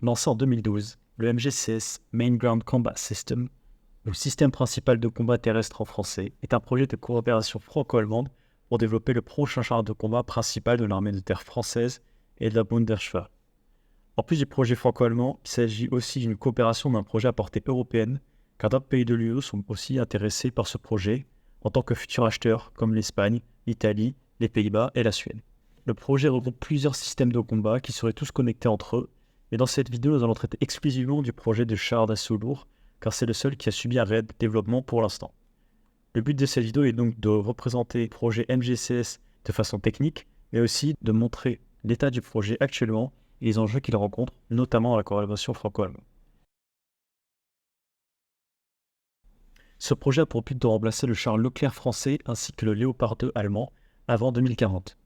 Lancé en 2012, le MGCS Main Ground Combat System, le système principal de combat terrestre en français, est un projet de coopération franco-allemande pour développer le prochain char de combat principal de l'armée de terre française et de la Bundeswehr. En plus du projet franco-allemand, il s'agit aussi d'une coopération d'un projet à portée européenne, car d'autres pays de l'UE sont aussi intéressés par ce projet en tant que futurs acheteurs, comme l'Espagne, l'Italie, les Pays-Bas et la Suède. Le projet regroupe plusieurs systèmes de combat qui seraient tous connectés entre eux, mais dans cette vidéo, nous allons traiter exclusivement du projet de char d'assaut lourd, car c'est le seul qui a subi un réel développement pour l'instant. Le but de cette vidéo est donc de représenter le projet MGCS de façon technique, mais aussi de montrer l'état du projet actuellement et les enjeux qu'il rencontre, notamment dans la collaboration franco-allemande. Ce projet a pour but de remplacer le char Leclerc français ainsi que le Léopard 2 allemand avant 2040.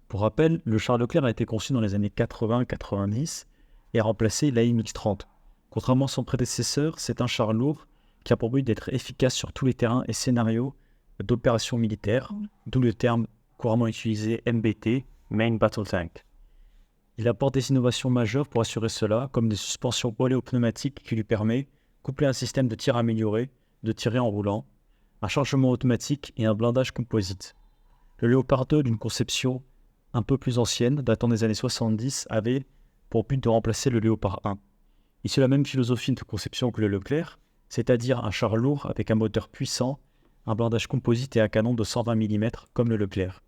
Pour rappel, le char Leclerc a été conçu dans les années 80-90 et a remplacé l'AMX-30. Contrairement à son prédécesseur, c'est un char lourd qui a pour but d'être efficace sur tous les terrains et scénarios d'opérations militaires, d'où le terme couramment utilisé MBT, Main Battle Tank. Il apporte des innovations majeures pour assurer cela, comme des suspensions oléopneumatiques qui lui permet, couplé à un système de tir amélioré, de tirer en roulant, un chargement automatique et un blindage composite. Le Léopard 2, d'une conception un peu plus ancienne, datant des années 70, avait pour but de remplacer le Léopard 1. Il suit la même philosophie de conception que le Leclerc, c'est-à-dire un char lourd avec un moteur puissant, un blindage composite et un canon de 120 mm comme le Leclerc.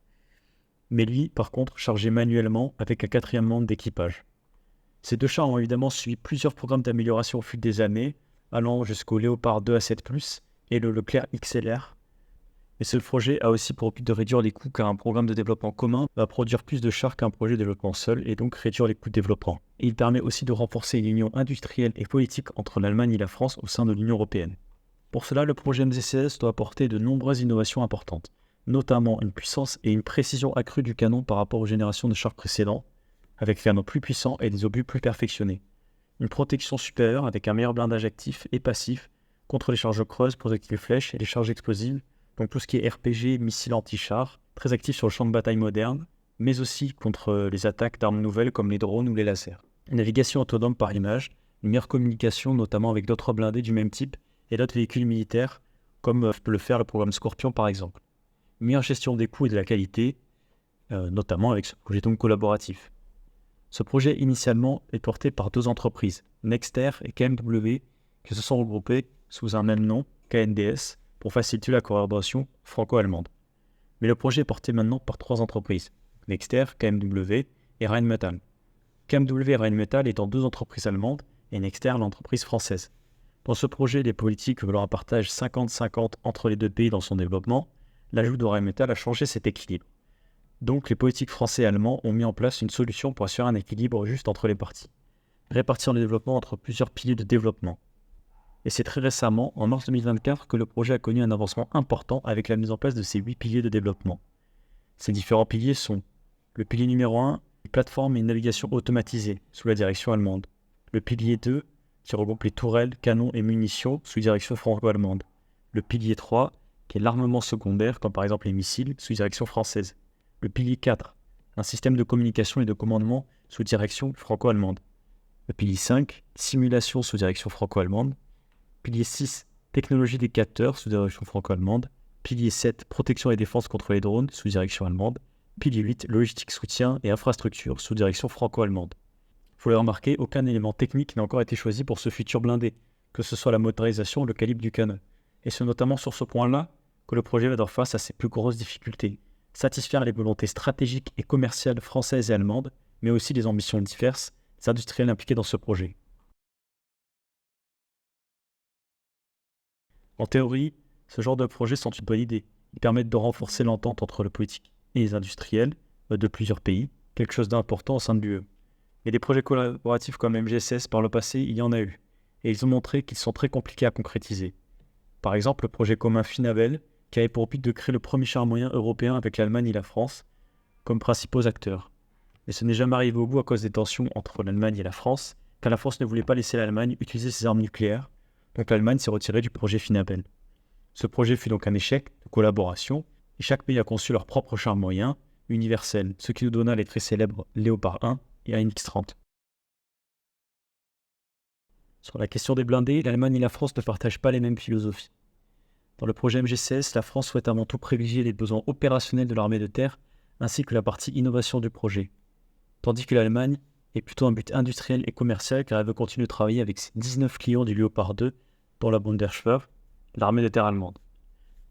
Mais lui, par contre, chargé manuellement avec un 4e membre d'équipage. Ces deux chars ont évidemment suivi plusieurs programmes d'amélioration au fil des années, allant jusqu'au Léopard 2 A7+, et le Leclerc XLR. Mais ce projet a aussi pour but de réduire les coûts car un programme de développement commun va produire plus de chars qu'un projet de développement seul et donc réduire les coûts de développement. Et il permet aussi de renforcer l'union industrielle et politique entre l'Allemagne et la France au sein de l'Union européenne. Pour cela, le projet MGCS doit apporter de nombreuses innovations importantes, notamment une puissance et une précision accrue du canon par rapport aux générations de chars précédents, avec des canons plus puissants et des obus plus perfectionnés. Une protection supérieure avec un meilleur blindage actif et passif contre les charges creuses, projectiles flèches et les charges explosives, donc tout ce qui est RPG, missiles anti-chars, très actifs sur le champ de bataille moderne, mais aussi contre les attaques d'armes nouvelles comme les drones ou les lasers. Une navigation autonome par image, une meilleure communication notamment avec d'autres blindés du même type et d'autres véhicules militaires, comme peut le faire le programme Scorpion par exemple. Une meilleure gestion des coûts et de la qualité, notamment avec ce projet donc collaboratif. Ce projet initialement est porté par deux entreprises, Nexter et KMW, qui se sont regroupées sous un même nom, KNDS, pour faciliter la collaboration franco-allemande. Mais le projet est porté maintenant par trois entreprises, Nexter, KMW et Rheinmetall. KMW et Rheinmetall étant deux entreprises allemandes et Nexter l'entreprise française. Dans ce projet, les politiques veulent un partage 50-50 entre les deux pays dans son développement. L'ajout de Rheinmetall a changé cet équilibre. Donc les politiques français et allemands ont mis en place une solution pour assurer un équilibre juste entre les parties. Répartir le développement entre plusieurs piliers de développement. Et c'est très récemment, en mars 2024, que le projet a connu un avancement important avec la mise en place de ces 8 piliers de développement. Ces différents piliers sont le pilier numéro 1, les plateformes et navigation automatisée, sous la direction allemande. Le pilier 2, qui regroupe les tourelles, canons et munitions, sous direction franco-allemande. Le pilier 3, qui est l'armement secondaire, comme par exemple les missiles, sous direction française. Le pilier 4, un système de communication et de commandement sous direction franco-allemande. Le pilier 5, simulation sous direction franco-allemande. Pilier 6, technologie des capteurs sous direction franco-allemande. Pilier 7, protection et défense contre les drones sous direction allemande. Pilier 8, logistique, soutien et infrastructure sous direction franco-allemande. Il faut le remarquer, aucun élément technique n'a encore été choisi pour ce futur blindé, que ce soit la motorisation ou le calibre du canon. Et c'est notamment sur ce point-là que le projet va faire face à ses plus grosses difficultés. Satisfaire les volontés stratégiques et commerciales françaises et allemandes, mais aussi les ambitions diverses des industriels impliqués dans ce projet. En théorie, ce genre de projets sont une bonne idée. Ils permettent de renforcer l'entente entre le politique et les industriels de plusieurs pays, quelque chose d'important au sein de l'UE. Mais des projets collaboratifs comme MGCS par le passé, il y en a eu. Et ils ont montré qu'ils sont très compliqués à concrétiser. Par exemple, le projet commun Finabel, qui avait pour but de créer le premier char moyen européen avec l'Allemagne et la France comme principaux acteurs. Mais ce n'est jamais arrivé au bout à cause des tensions entre l'Allemagne et la France, car la France ne voulait pas laisser l'Allemagne utiliser ses armes nucléaires, donc l'Allemagne s'est retirée du projet Finabel. Ce projet fut donc un échec de collaboration, et chaque pays a conçu leur propre char moyen, universel, ce qui nous donna les très célèbres Léopard 1 et AMX-30. Sur la question des blindés, l'Allemagne et la France ne partagent pas les mêmes philosophies. Dans le projet MGCS, la France souhaite avant tout privilégier les besoins opérationnels de l'armée de terre, ainsi que la partie innovation du projet. Tandis que l'Allemagne est plutôt un but industriel et commercial car elle veut continuer de travailler avec ses 19 clients du Léopard 2, dont la Bundeswehr, l'armée de terre allemande.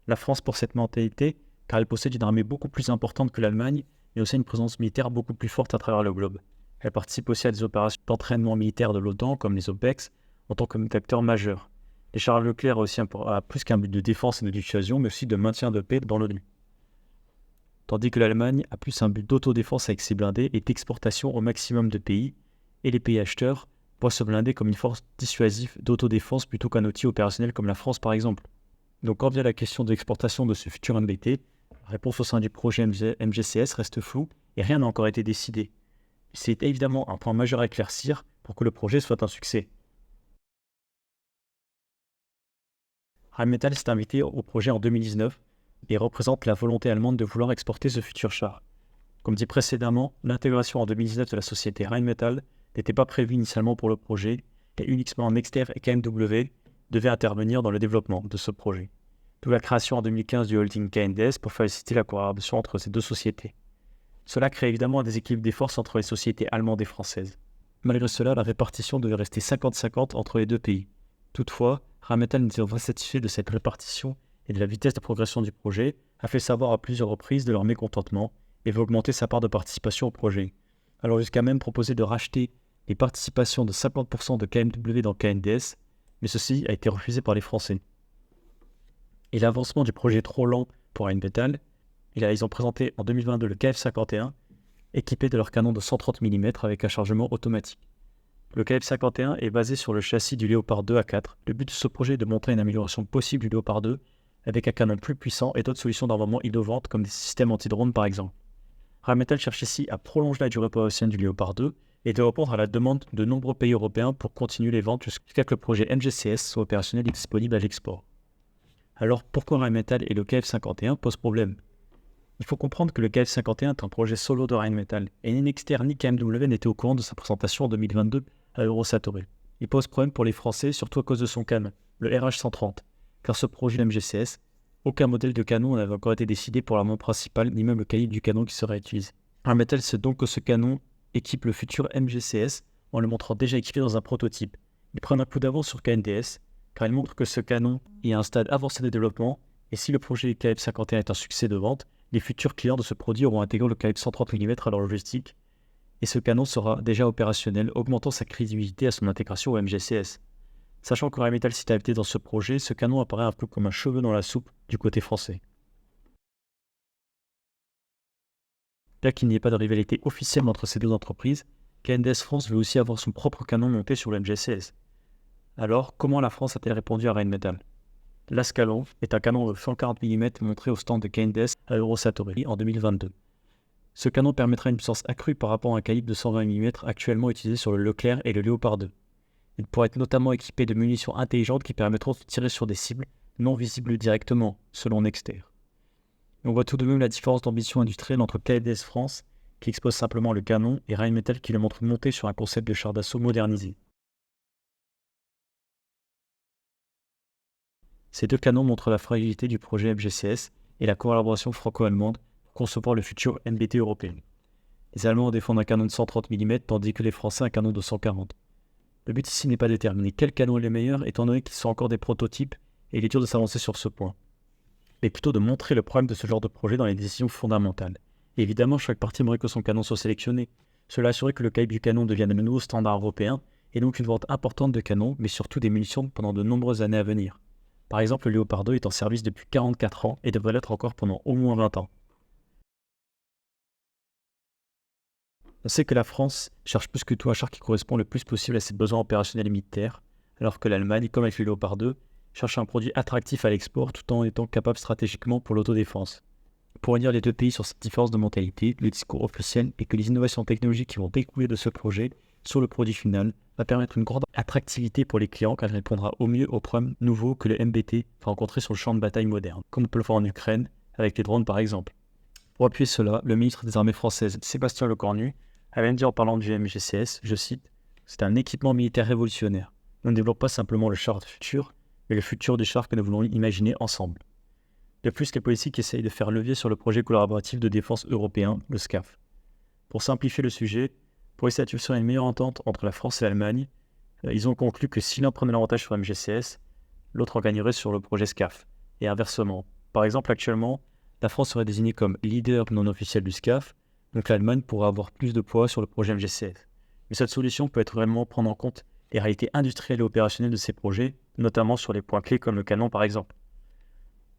La France pour cette mentalité, car elle possède une armée beaucoup plus importante que l'Allemagne, mais aussi une présence militaire beaucoup plus forte à travers le globe. Elle participe aussi à des opérations d'entraînement militaire de l'OTAN, comme les OPEX, en tant qu'acteur majeur. Les Charles Leclerc a plus qu'un but de défense et de dissuasion, mais aussi de maintien de paix dans l'ONU. Tandis que l'Allemagne a plus un but d'autodéfense avec ses blindés et d'exportation au maximum de pays, et les pays acheteurs voient ce blindé comme une force dissuasive d'autodéfense plutôt qu'un outil opérationnel comme la France par exemple. Donc quand vient la question de l'exportation de ce futur MBT, la réponse au sein du projet MGCS reste floue et rien n'a encore été décidé. C'est évidemment un point majeur à éclaircir pour que le projet soit un succès. Rheinmetall s'est invité au projet en 2019 et représente la volonté allemande de vouloir exporter ce futur char. Comme dit précédemment, l'intégration en 2019 de la société Rheinmetall n'était pas prévue initialement pour le projet et uniquement Nexter et KMW devaient intervenir dans le développement de ce projet. D'où la création en 2015 du holding KNDS pour faciliter la collaboration entre ces deux sociétés. Cela crée évidemment un déséquilibre des forces entre les sociétés allemandes et françaises. Malgré cela, la répartition devait rester 50-50 entre les deux pays. Toutefois, Rheinmetall n'était pas satisfait de cette répartition et de la vitesse de progression du projet, a fait savoir à plusieurs reprises de leur mécontentement et veut augmenter sa part de participation au projet. Alors jusqu'à même proposer de racheter les participations de 50% de KMW dans KNDS, mais ceci a été refusé par les Français. Et l'avancement du projet est trop lent pour Rheinmetall. Ils ont présenté en 2022 le KF-51, équipé de leur canon de 130 mm avec un chargement automatique. Le KF-51 est basé sur le châssis du Léopard 2 A4. Le but de ce projet est de montrer une amélioration possible du Léopard 2 avec un canon plus puissant et d'autres solutions d'armement innovantes comme des systèmes anti-drones par exemple. Rheinmetall cherche ici à prolonger la durée opérationnelle du Léopard 2 et de répondre à la demande de nombreux pays européens pour continuer les ventes jusqu'à ce que le projet MGCS soit opérationnel et disponible à l'export. Alors pourquoi Rheinmetall et le KF-51 posent problème? Il faut comprendre que le KF-51 est un projet solo de Rheinmetall et ni Nexter ni KMW n'étaient au courant de sa présentation en 2022 à Eurosatory. Il pose problème pour les Français, surtout à cause de son canon, le RH-130, car ce projet MGCS, aucun modèle de canon n'avait encore été décidé pour l'armement principal, ni même le calibre du canon qui sera utilisé. Rheinmetall sait donc que ce canon équipe le futur MGCS en le montrant déjà équipé dans un prototype. Ils prennent un coup d'avance sur KNDS, car ils montrent que ce canon est à un stade avancé de développement, et si le projet KF-51 est un succès de vente, les futurs clients de ce produit auront intégré le calibre 130 mm à leur logistique, et ce canon sera déjà opérationnel, augmentant sa crédibilité à son intégration au MGCS. Sachant que Rheinmetall s'est invité dans ce projet, ce canon apparaît un peu comme un cheveu dans la soupe du côté français. Bien qu'il n'y ait pas de rivalité officielle entre ces deux entreprises, KNDS France veut aussi avoir son propre canon monté sur le MGCS. Alors, comment la France a-t-elle répondu à Rheinmetall? L'Ascalon est un canon de 140 mm montré au stand de KNDS à Eurosatory en 2022. Ce canon permettra une puissance accrue par rapport à un calibre de 120 mm actuellement utilisé sur le Leclerc et le Léopard 2. Il pourra être notamment équipé de munitions intelligentes qui permettront de tirer sur des cibles non visibles directement, selon Nexter. On voit tout de même la différence d'ambition industrielle entre KNDS France, qui expose simplement le canon, et Rheinmetall qui le montre monté sur un concept de char d'assaut modernisé. Ces deux canons montrent la fragilité du projet MGCS et la collaboration franco-allemande pour concevoir le futur MBT européen. Les Allemands défendent un canon de 130 mm tandis que les Français un canon de 140. Le but ici n'est pas de déterminer quel canon est le meilleur étant donné qu'ils sont encore des prototypes et il est dur de s'avancer sur ce point, mais plutôt de montrer le problème de ce genre de projet dans les décisions fondamentales. Et évidemment, chaque partie aimerait que son canon soit sélectionné. Cela assurerait que le calibre du canon devienne le nouveau standard européen et donc une vente importante de canons, mais surtout des munitions pendant de nombreuses années à venir. Par exemple, le Léopard 2 est en service depuis 44 ans et devrait l'être encore pendant au moins 20 ans. On sait que la France cherche plus que tout un char qui correspond le plus possible à ses besoins opérationnels et militaires, alors que l'Allemagne, comme avec le Léopard 2, cherche un produit attractif à l'export tout en étant capable stratégiquement pour l'autodéfense. Pour unir les deux pays sur cette différence de mentalité, le discours officiel est que les innovations technologiques qui vont découler de ce projet sur le produit final va permettre une grande attractivité pour les clients car elle répondra au mieux aux problèmes nouveaux que le MBT va rencontrer sur le champ de bataille moderne, comme on peut le voir en Ukraine avec les drones par exemple. Pour appuyer cela, le ministre des Armées françaises, Sébastien Lecornu, avait dit en parlant du MGCS, je cite, « C'est un équipement militaire révolutionnaire. On ne développe pas simplement le char du futur, mais le futur du char que nous voulons imaginer ensemble. De plus, les politiques essayent de faire levier sur le projet collaboratif de défense européen, le SCAF. Pour simplifier le sujet, pour essayer sur une meilleure entente entre la France et l'Allemagne, ils ont conclu que si l'un prenait l'avantage sur MGCS, l'autre en gagnerait sur le projet SCAF, et inversement. Par exemple, actuellement, la France serait désignée comme leader non officiel du SCAF, donc l'Allemagne pourrait avoir plus de poids sur le projet MGCS. Mais cette solution peut être réellement prendre en compte les réalités industrielles et opérationnelles de ces projets, notamment sur les points clés comme le canon par exemple.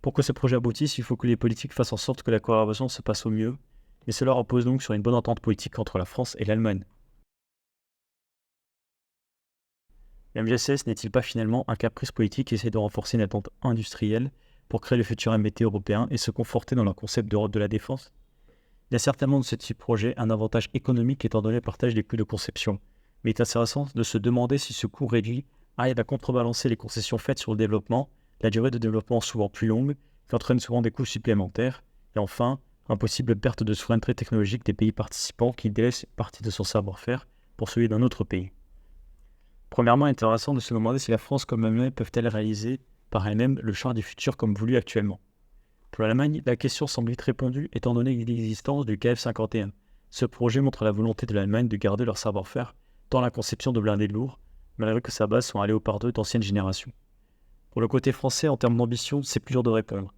Pour que ce projet aboutisse, il faut que les politiques fassent en sorte que la collaboration se passe au mieux, et cela repose donc sur une bonne entente politique entre la France et l'Allemagne. Le MGCS n'est-il pas finalement un caprice politique qui essaie de renforcer une attente industrielle pour créer le futur MBT européen et se conforter dans leur concept d'Europe de la défense? Il y a certainement de ce type de projet un avantage économique étant donné le partage des coûts de conception, mais il est intéressant de se demander si ce coût réduit arrive à contrebalancer les concessions faites sur le développement, la durée de développement souvent plus longue, qui entraîne souvent des coûts supplémentaires, et enfin, une possible perte de souveraineté technologique des pays participants qui délaissent une partie de son savoir-faire pour celui d'un autre pays. Premièrement, il est intéressant de se demander si la France comme l'Allemagne peuvent-elles réaliser par elles-mêmes le char du futur comme voulu actuellement. Pour l'Allemagne, la question semble vite répondue étant donné l'existence du KF-51. Ce projet montre la volonté de l'Allemagne de garder leur savoir-faire dans la conception de blindés lourds, malgré que sa base soit un Léopard 2 d'ancienne génération. Pour le côté français, en termes d'ambition, c'est plus dur de répondre.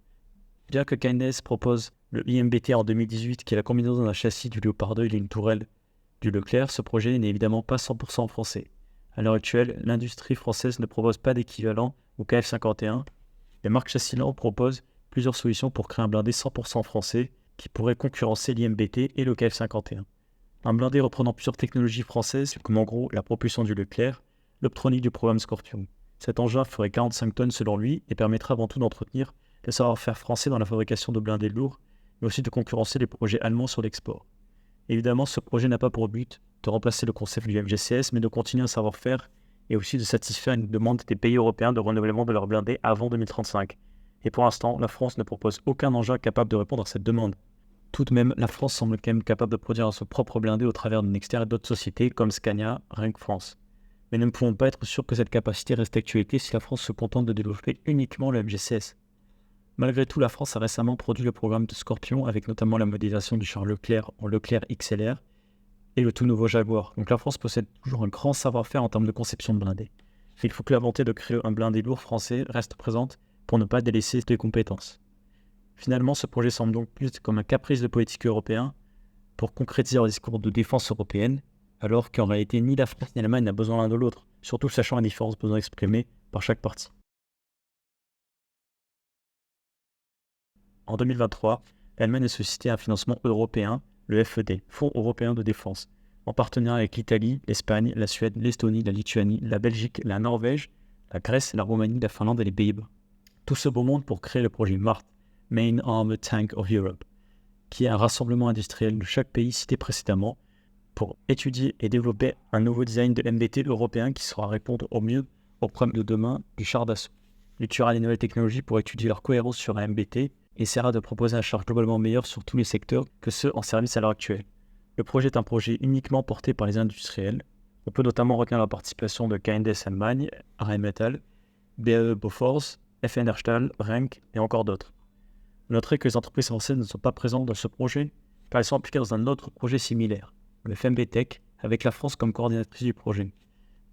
Bien que KNDS propose le IMBT en 2018, qui est la combinaison d'un châssis du Léopard 2 et d'une tourelle du Leclerc, ce projet n'est évidemment pas 100% français. À l'heure actuelle, l'industrie française ne propose pas d'équivalent au KF-51. Les marques Chassiland proposent plusieurs solutions pour créer un blindé 100% français qui pourrait concurrencer l'IMBT et le KF-51. Un blindé reprenant plusieurs technologies françaises, comme en gros la propulsion du Leclerc, l'optronique du programme Scorpion. Cet engin ferait 45 tonnes selon lui et permettrait avant tout d'entretenir le savoir-faire français dans la fabrication de blindés lourds, mais aussi de concurrencer les projets allemands sur l'export. Évidemment, ce projet n'a pas pour but de remplacer le concept du MGCS, mais de continuer un savoir-faire et aussi de satisfaire une demande des pays européens de renouvellement de leurs blindés avant 2035. Et pour l'instant, la France ne propose aucun engin capable de répondre à cette demande. Tout de même, la France semble quand même capable de produire son propre blindé au travers d'une externe et d'autres sociétés comme Scania, Renk France. Mais nous ne pouvons pas être sûrs que cette capacité reste d'actualité si la France se contente de développer uniquement le MGCS. Malgré tout, la France a récemment produit le programme de Scorpion avec notamment la modélisation du char Leclerc en Leclerc XLR et le tout nouveau Jaguar. Donc la France possède toujours un grand savoir-faire en termes de conception de blindés. Il faut que la volonté de créer un blindé lourd français reste présente pour ne pas délaisser ses compétences. Finalement, ce projet semble donc plus comme un caprice de politique européen pour concrétiser leur discours de défense européenne, alors qu'en réalité ni la France ni l'Allemagne n'a besoin l'un de l'autre, surtout sachant la différence besoin exprimée par chaque partie. En 2023, l'Allemagne a sollicité un financement européen, le FED, Fonds européen de défense, en partenariat avec l'Italie, l'Espagne, la Suède, l'Estonie, la Lituanie, la Belgique, la Norvège, la Grèce, la Roumanie, la Finlande et les Pays-Bas. Tout ce beau monde pour créer le projet MART, Main Armored Tank of Europe, qui est un rassemblement industriel de chaque pays cité précédemment pour étudier et développer un nouveau design de MBT européen qui saura répondre au mieux aux problèmes de demain du char d'assaut. Il étudiera les nouvelles technologies pour étudier leur cohérence sur un MBT et essaiera de proposer un char globalement meilleur sur tous les secteurs que ceux en service à l'heure actuelle. Le projet est un projet uniquement porté par les industriels. On peut notamment retenir la participation de KNDS Allemagne, Rheinmetall, BAE Bofors, FN Herstal, Renk et encore d'autres. Notez que les entreprises françaises ne sont pas présentes dans ce projet car elles sont impliquées dans un autre projet similaire, le FMB Tech, avec la France comme coordinatrice du projet.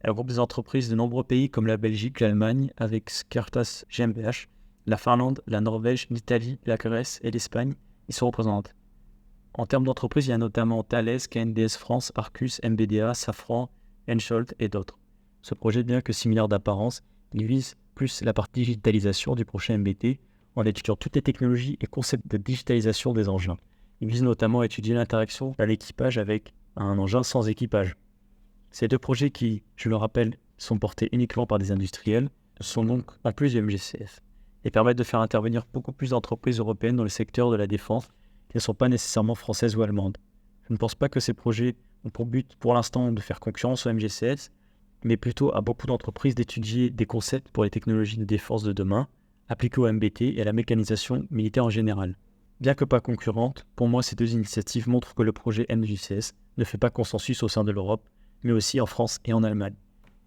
Elle regroupe des entreprises de nombreux pays comme la Belgique, l'Allemagne, avec Scartas GmbH, la Finlande, la Norvège, l'Italie, la Grèce et l'Espagne y sont représentées. En termes d'entreprises, il y a notamment Thales, KNDS France, Arcus, MBDA, Safran, Hensoldt et d'autres. Ce projet, bien que similaire d'apparence, il vise plus la partie digitalisation du prochain MBT en étudiant toutes les technologies et concepts de digitalisation des engins. Il vise notamment à étudier l'interaction de l'équipage avec un engin sans équipage. Ces deux projets qui, je le rappelle, sont portés uniquement par des industriels, sont donc en plus du MGCF et permettent de faire intervenir beaucoup plus d'entreprises européennes dans le secteur de la défense qui ne sont pas nécessairement françaises ou allemandes. Je ne pense pas que ces projets ont pour but pour l'instant de faire concurrence au MGCS, mais plutôt à beaucoup d'entreprises d'étudier des concepts pour les technologies de défense de demain, appliquées au MBT et à la mécanisation militaire en général. Bien que pas concurrentes, pour moi ces deux initiatives montrent que le projet MGCS ne fait pas consensus au sein de l'Europe, mais aussi en France et en Allemagne.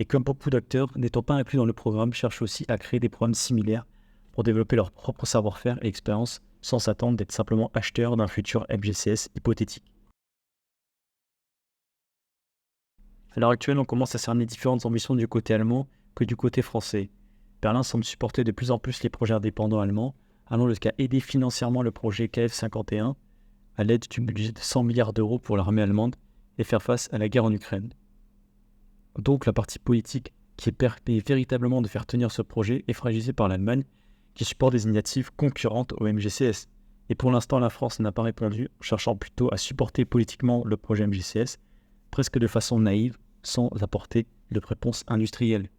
Et comme beaucoup d'acteurs, n'étant pas inclus dans le programme, cherchent aussi à créer des programmes similaires pour développer leur propre savoir-faire et expérience sans s'attendre d'être simplement acheteurs d'un futur MGCS hypothétique. À l'heure actuelle, on commence à cerner différentes ambitions du côté allemand que du côté français. Berlin semble supporter de plus en plus les projets indépendants allemands, allant jusqu'à aider financièrement le projet KF-51 à l'aide du budget de 100 milliards d'euros pour l'armée allemande et faire face à la guerre en Ukraine. Donc la partie politique qui permet véritablement de faire tenir ce projet est fragilisée par l'Allemagne qui supporte des initiatives concurrentes au MGCS. Et pour l'instant, la France n'a pas répondu, cherchant plutôt à supporter politiquement le projet MGCS, presque de façon naïve, sans apporter de réponse industrielle.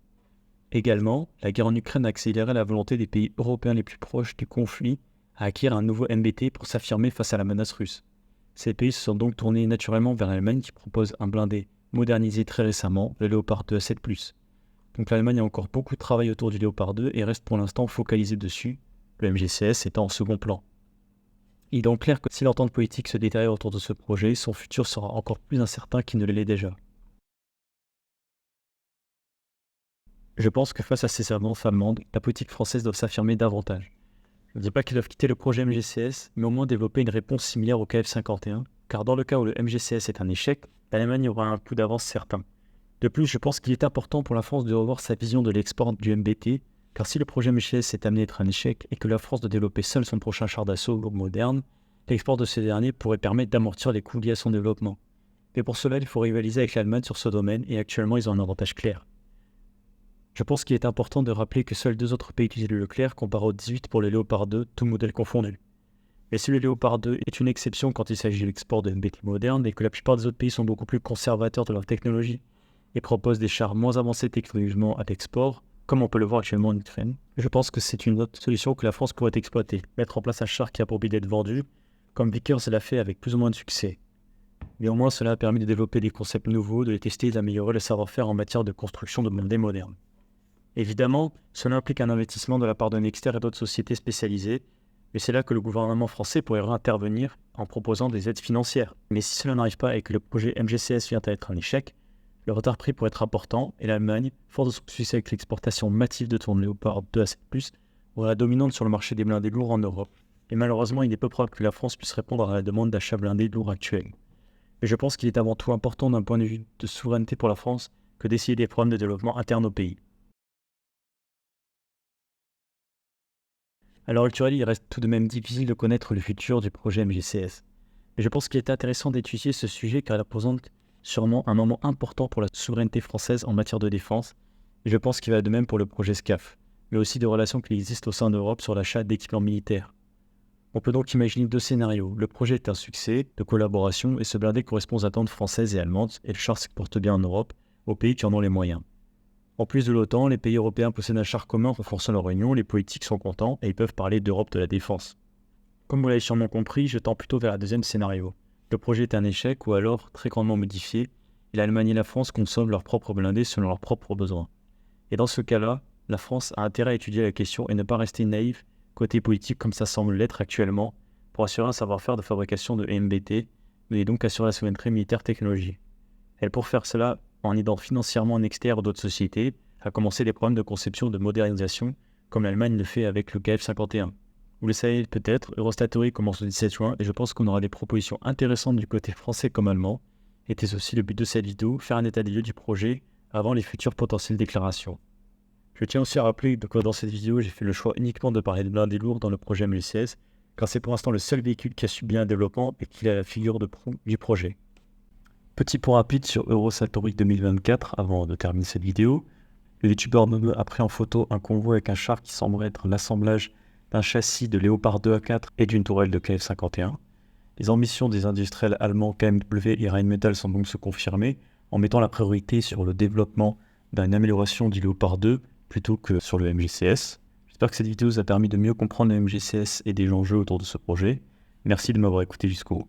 Également, la guerre en Ukraine a accéléré la volonté des pays européens les plus proches du conflit à acquérir un nouveau MBT pour s'affirmer face à la menace russe. Ces pays se sont donc tournés naturellement vers l'Allemagne qui propose un blindé modernisé très récemment, le Léopard 2 A7+. Donc l'Allemagne a encore beaucoup de travail autour du Léopard 2 et reste pour l'instant focalisée dessus, le MGCS étant en second plan. Il est donc clair que si l'entente politique se détériore autour de ce projet, son futur sera encore plus incertain qu'il ne l'est déjà. Je pense que face à ces annonces allemandes, la politique française doit s'affirmer davantage. Je ne dis pas qu'ils doivent quitter le projet MGCS, mais au moins développer une réponse similaire au KF-51, car dans le cas où le MGCS est un échec, l'Allemagne aura un coup d'avance certain. De plus, je pense qu'il est important pour la France de revoir sa vision de l'export du MBT, car si le projet MGCS est amené à être un échec et que la France doit développer seule son prochain char d'assaut moderne, l'export de ce dernier pourrait permettre d'amortir les coûts liés à son développement. Mais pour cela, il faut rivaliser avec l'Allemagne sur ce domaine et actuellement ils ont un avantage clair. Je pense qu'il est important de rappeler que seuls 2 autres pays utilisent le Leclerc comparé aux 18 pour le Léopard 2, tout modèle confondu. Mais si le Léopard 2 est une exception quand il s'agit de l'export de MBT moderne et que la plupart des autres pays sont beaucoup plus conservateurs de leur technologie et proposent des chars moins avancés technologiquement à l'export, comme on peut le voir actuellement en Ukraine, je pense que c'est une autre solution que la France pourrait exploiter, mettre en place un char qui a pour but d'être vendu, comme Vickers l'a fait avec plus ou moins de succès. Néanmoins, cela a permis de développer des concepts nouveaux, de les tester et d'améliorer le savoir-faire en matière de construction de blindés modernes. Évidemment, cela implique un investissement de la part de Nexter et d'autres sociétés spécialisées, mais c'est là que le gouvernement français pourrait intervenir en proposant des aides financières. Mais si cela n'arrive pas et que le projet MGCS vient à être un échec, le retard pris pourrait être important et l'Allemagne, forte de son succès avec l'exportation massive de son Léopard 2 A7+, aura la dominante sur le marché des blindés lourds en Europe. Et malheureusement, il est peu probable que la France puisse répondre à la demande d'achat blindés lourds actuelle. Mais je pense qu'il est avant tout important d'un point de vue de souveraineté pour la France que d'essayer des problèmes de développement internes au pays. À l'heure actuelle, il reste tout de même difficile de connaître le futur du projet MGCS. Mais je pense qu'il est intéressant d'étudier ce sujet car il représente sûrement un moment important pour la souveraineté française en matière de défense, et je pense qu'il va de même pour le projet SCAF, mais aussi de relations qui existent au sein d'Europe sur l'achat d'équipements militaires. On peut donc imaginer 2 scénarios. Le projet est un succès de collaboration et ce blindé correspond aux attentes françaises et allemandes et le char se porte bien en Europe, aux pays qui en ont les moyens. En plus de l'OTAN, les pays européens possèdent un char commun renforçant leur union, les politiques sont contents et ils peuvent parler d'Europe de la défense. Comme vous l'avez sûrement compris, je tends plutôt vers le deuxième scénario. Le projet est un échec ou alors très grandement modifié et l'Allemagne et la France consomment leurs propres blindés selon leurs propres besoins. Et dans ce cas-là, la France a intérêt à étudier la question et ne pas rester naïve côté politique comme ça semble l'être actuellement pour assurer un savoir-faire de fabrication de MBT, mais donc assurer la souveraineté militaire technologie. Et pour faire cela, en aidant financièrement en extérieur d'autres sociétés, à commencer des programmes de conception de modernisation, comme l'Allemagne le fait avec le KF-51. Vous le savez peut-être, Eurostatory commence le 17 juin et je pense qu'on aura des propositions intéressantes du côté français comme allemand. Était aussi le but de cette vidéo, faire un état des lieux du projet avant les futures potentielles déclarations. Je tiens aussi à rappeler que dans cette vidéo, j'ai fait le choix uniquement de parler de blindés lourds dans le projet MGCS, car c'est pour l'instant le seul véhicule qui a subi un développement et qui est la figure de proue du projet. Petit point rapide sur Eurosatory 2024 avant de terminer cette vidéo. Le youtubeur me a pris en photo un convoi avec un char qui semble être l'assemblage d'un châssis de Léopard 2 A4 et d'une tourelle de KF-51. Les ambitions des industriels allemands KMW et Rheinmetall sont donc se confirmer en mettant la priorité sur le développement d'une amélioration du Léopard 2 plutôt que sur le MGCS. J'espère que cette vidéo vous a permis de mieux comprendre le MGCS et des enjeux autour de ce projet. Merci de m'avoir écouté jusqu'au bout.